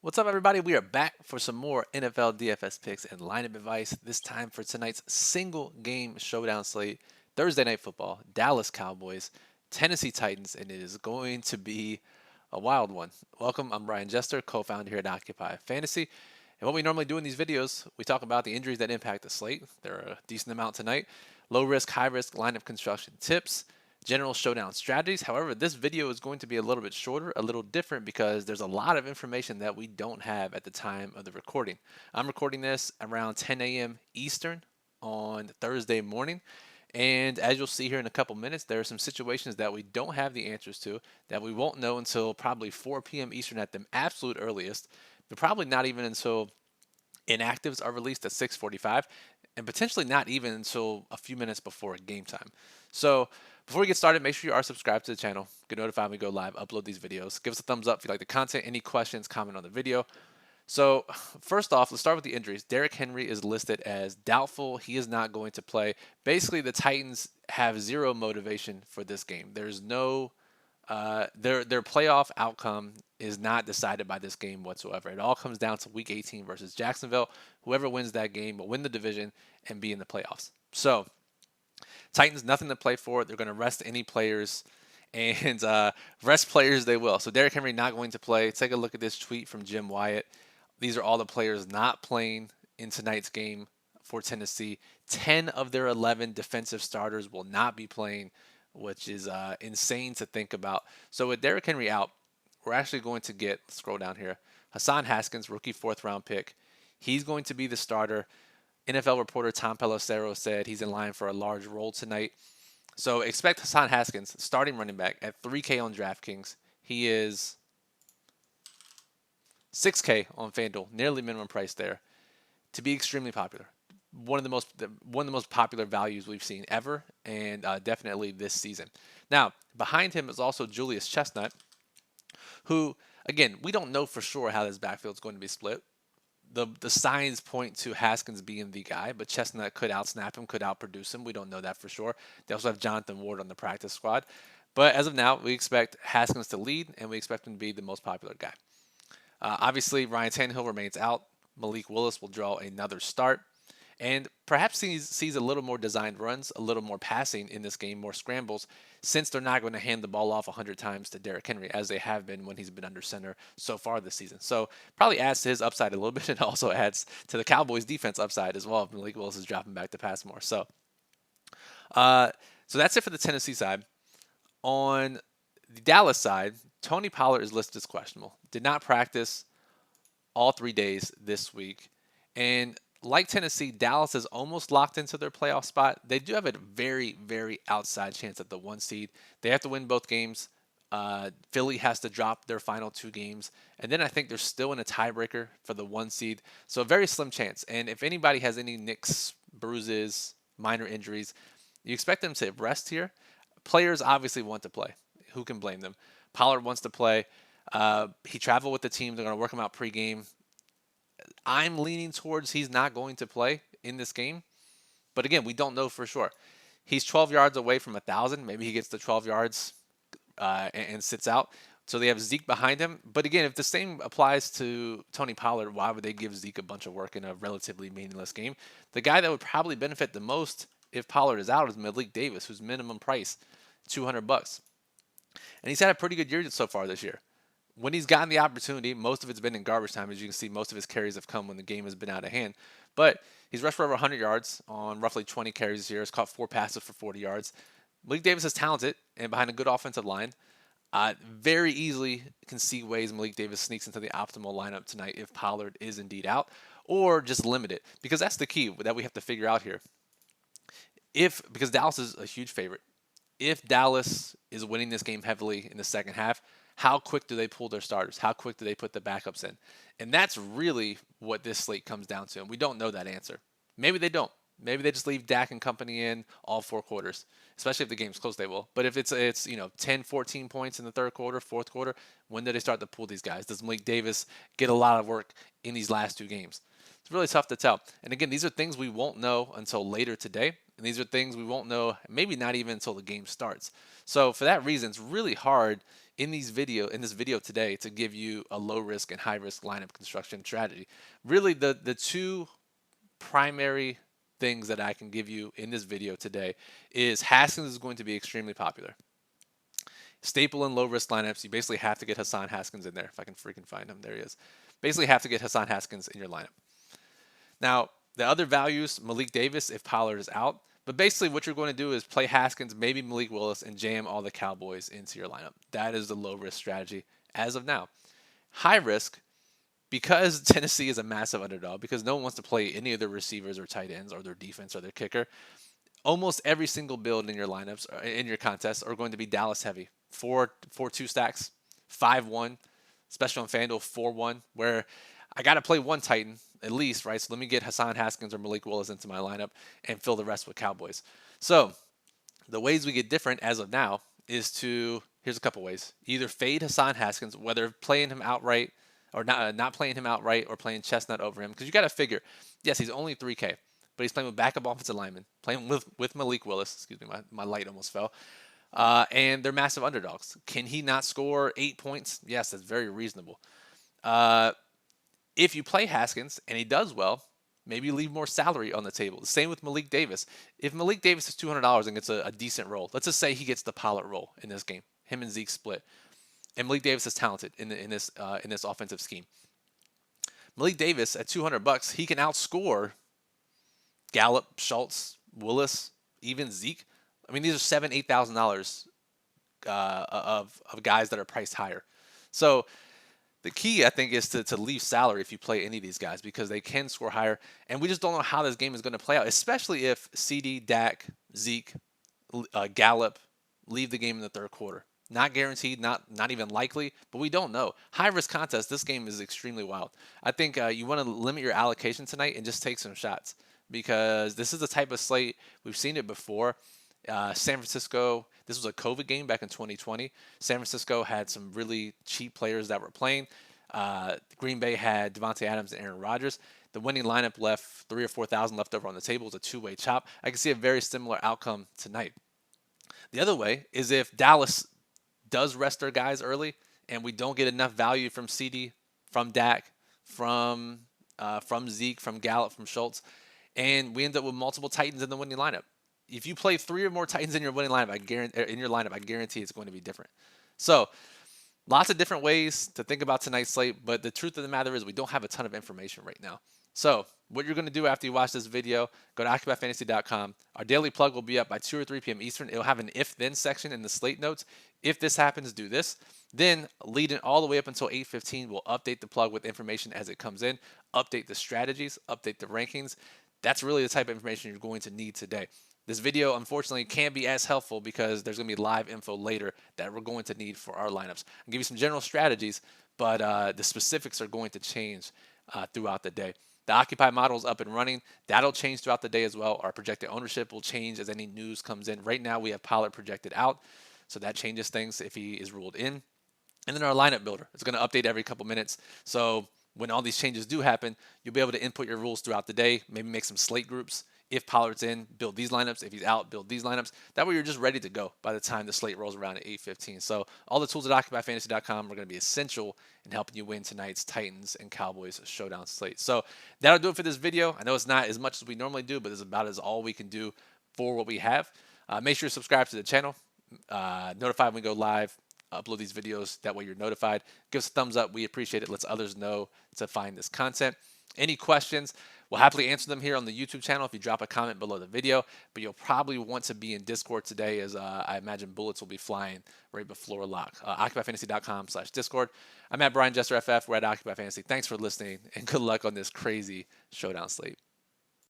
What's up, everybody? We are back for some more NFL DFS picks and lineup advice. This time for tonight's single game showdown slate Thursday Night Football, Dallas Cowboys, Tennessee Titans, and it is going to be a wild one. Welcome, I'm Brian Jester, co founder here at Occupy Fantasy. And what we normally do in these videos, we talk about the injuries that impact the slate. There are a decent amount tonight. Low risk, high risk lineup construction tips, general showdown strategies. However, this video is going to be a little bit shorter, a little different because there's a lot of information that we don't have at the time of the recording. I'm recording this around 10 a.m. Eastern on Thursday morning. And as you'll see here in a couple minutes, there are some situations that we don't have the answers to that we won't know until probably 4 p.m. Eastern at the absolute earliest, but probably not even until inactives are released at 6:45, and potentially not even until a few minutes before game time. So before we get started, make sure you are subscribed to the channel. Get notified when we go live, upload these videos. Give us a thumbs up if you like the content. Any questions, comment on the video. So first off, let's start with the injuries. Derrick Henry is listed as doubtful. He is not going to play. Basically, the Titans have zero motivation for this game. There's no their playoff outcome is not decided by this game whatsoever. It all comes down to Week 18 versus Jacksonville. Whoever wins that game will win the division and be in the playoffs. So Titans nothing to play for. They're going to rest any players, and rest players they will. So Derrick Henry not going to play. Take a look at this tweet from Jim Wyatt. These are all the players not playing in tonight's game for Tennessee. 10 of their 11 defensive starters will not be playing, which is insane to think about. So with Derrick Henry out, we're actually going to get, scroll down here, Hassan Haskins, rookie 4th-round pick. He's going to be the starter. NFL reporter Tom Pelissero said he's in line for a large role tonight. So expect Hassan Haskins, starting running back, at 3K on DraftKings. He is 6K on FanDuel, nearly minimum price there, to be extremely popular. One of the most popular values we've seen ever, and definitely this season. Now, behind him is also Julius Chestnut, who, again, we don't know for sure how this backfield is going to be split. The signs point to Haskins being the guy, but Chestnut could outsnap him, could outproduce him. We don't know that for sure. They also have Jonathan Ward on the practice squad. But as of now, we expect Haskins to lead, and we expect him to be the most popular guy. Obviously, Ryan Tannehill remains out. Malik Willis will draw another start. And perhaps sees a little more designed runs, a little more passing in this game, more scrambles, since they're not going to hand the ball off 100 times to Derrick Henry, as they have been when he's been under center so far this season. So probably adds to his upside a little bit, and also adds to the Cowboys' defense upside as well if Malik Willis is dropping back to pass more. So that's it for the Tennessee side. On the Dallas side, Tony Pollard is listed as questionable. Did not practice all 3 days this week. And like Tennessee, Dallas is almost locked into their playoff spot. They do have a very, very outside chance at the 1 seed. They have to win both games. Philly has to drop their final 2 games. And then I think they're still in a tiebreaker for the 1 seed. So a very slim chance. And if anybody has any nicks, bruises, minor injuries, you expect them to rest here. Players obviously want to play. Who can blame them? Pollard wants to play. He traveled with the team. They're going to work him out pregame. I'm leaning towards he's not going to play in this game. But again, we don't know for sure. He's 12 yards away from 1,000. Maybe he gets the 12 yards and sits out. So they have Zeke behind him. But again, if the same applies to Tony Pollard, why would they give Zeke a bunch of work in a relatively meaningless game? The guy that would probably benefit the most if Pollard is out is Malik Davis, whose minimum price, $200. And he's had a pretty good year so far this year. When he's gotten the opportunity, most of it's been in garbage time. As you can see, most of his carries have come when the game has been out of hand. But he's rushed for over 100 yards on roughly 20 carries this year. He's caught 4 passes for 40 yards. Malik Davis is talented and behind a good offensive line. Very easily can see ways Malik Davis sneaks into the optimal lineup tonight if Pollard is indeed out, or just limit it. Because that's the key that we have to figure out here. Because Dallas is a huge favorite. If Dallas is winning this game heavily in the second half, how quick do they pull their starters? How quick do they put the backups in? And that's really what this slate comes down to. And we don't know that answer. Maybe they don't. Maybe they just leave Dak and company in all 4 quarters, especially if the game's close, they will. But if it's 10, 14 points in the third quarter, fourth quarter, when do they start to pull these guys? Does Malik Davis get a lot of work in these last 2 games? It's really tough to tell. And again, these are things we won't know until later today. And these are things we won't know, maybe not even until the game starts. So for that reason, it's really hard in this video today to give you a low risk and high risk lineup construction strategy. Really, the two primary things that I can give you in this video today is Haskins is going to be extremely popular. Staple in low risk lineups, you basically have to get Hassan Haskins in there. If I can freaking find him, there he is. Basically have to get Hassan Haskins in your lineup. Now, the other values, Malik Davis if Pollard is out. But basically what you're going to do is play Haskins, maybe Malik Willis, and jam all the Cowboys into your lineup. That is the low risk strategy as of now. High risk, because Tennessee is a massive underdog, because no one wants to play any of their receivers or tight ends or their defense or their kicker, almost every single build in your lineups, in your contests, are going to be Dallas heavy. 4-2 stacks, 5-1, especially on FanDuel, 4-1, where I got to play one Titan at least, right? So let me get Hassan Haskins or Malik Willis into my lineup and fill the rest with Cowboys. So the ways we get different as of now is here's a couple ways. Either fade Hassan Haskins, whether playing him outright or not playing him outright or playing chestnut over him. Because you got to figure, yes, he's only 3K, but he's playing with backup offensive linemen, playing with Malik Willis. Excuse me, my light almost fell. And they're massive underdogs. Can he not score 8 points? Yes, that's very reasonable. If you play Haskins and he does well, maybe leave more salary on the table. Same with Malik Davis. If Malik Davis is $200 and gets a decent role, let's just say he gets the Pollard role in this game, him and Zeke split, and Malik Davis is talented in this offensive scheme. Malik Davis at $200, he can outscore Gallup, Schultz, Willis, even Zeke. I mean, these are $7,000-$8,000 of guys that are priced higher. So the key, I think, is to leave salary if you play any of these guys because they can score higher. And we just don't know how this game is going to play out, especially if CD, Dak, Zeke, Gallup leave the game in the third quarter. Not guaranteed, not even likely, but we don't know. High-risk contest, this game is extremely wild. I think you want to limit your allocation tonight and just take some shots because this is the type of slate, we've seen it before. San Francisco, this was a COVID game back in 2020. San Francisco had some really cheap players that were playing. Green Bay had Devontae Adams and Aaron Rodgers. The winning lineup left $3,000 or $4,000 left over on the table. It was a two-way chop. I can see a very similar outcome tonight. The other way is if Dallas does rest their guys early and we don't get enough value from CD, from Dak, from Zeke, from Gallup, from Schultz, and we end up with multiple Titans in the winning lineup. If you play 3 or more Titans in your winning lineup, I guarantee it's going to be different. So, lots of different ways to think about tonight's slate, but the truth of the matter is we don't have a ton of information right now. So, what you're going to do after you watch this video, go to OccupyFantasy.com. Our daily plug will be up by 2 or 3 p.m. Eastern. It'll have an if-then section in the slate notes. If this happens, do this. Then, leading all the way up until 8:15, we'll update the plug with information as it comes in, update the strategies, update the rankings. That's really the type of information you're going to need today. This video, unfortunately, can't be as helpful because there's going to be live info later that we're going to need for our lineups. I'll give you some general strategies, but the specifics are going to change throughout the day. The Occupy model is up and running. That'll change throughout the day as well. Our projected ownership will change as any news comes in. Right now, we have Pollard projected out, so that changes things if he is ruled in. And then our lineup builder, it's going to update every couple minutes. So when all these changes do happen, you'll be able to input your rules throughout the day, maybe make some slate groups. If Pollard's in, build these lineups. If he's out, build these lineups. That way you're just ready to go by the time the slate rolls around at 8:15. So all the tools at OccupyFantasy.com are going to be essential in helping you win tonight's Titans and Cowboys showdown slate. So that'll do it for this video. I know it's not as much as we normally do, but it's about as all we can do for what we have. Make sure to subscribe to the channel. Notified when we go live. Upload these videos. That way you're notified. Give us a thumbs up. We appreciate it. Lets others know to find this content. Any questions? We'll happily answer them here on the YouTube channel if you drop a comment below the video, but you'll probably want to be in Discord today as I imagine bullets will be flying right before lock. OccupyFantasy.com/Discord. I'm at Brian Jester FF. We're at Occupy Fantasy. Thanks for listening and good luck on this crazy showdown slate.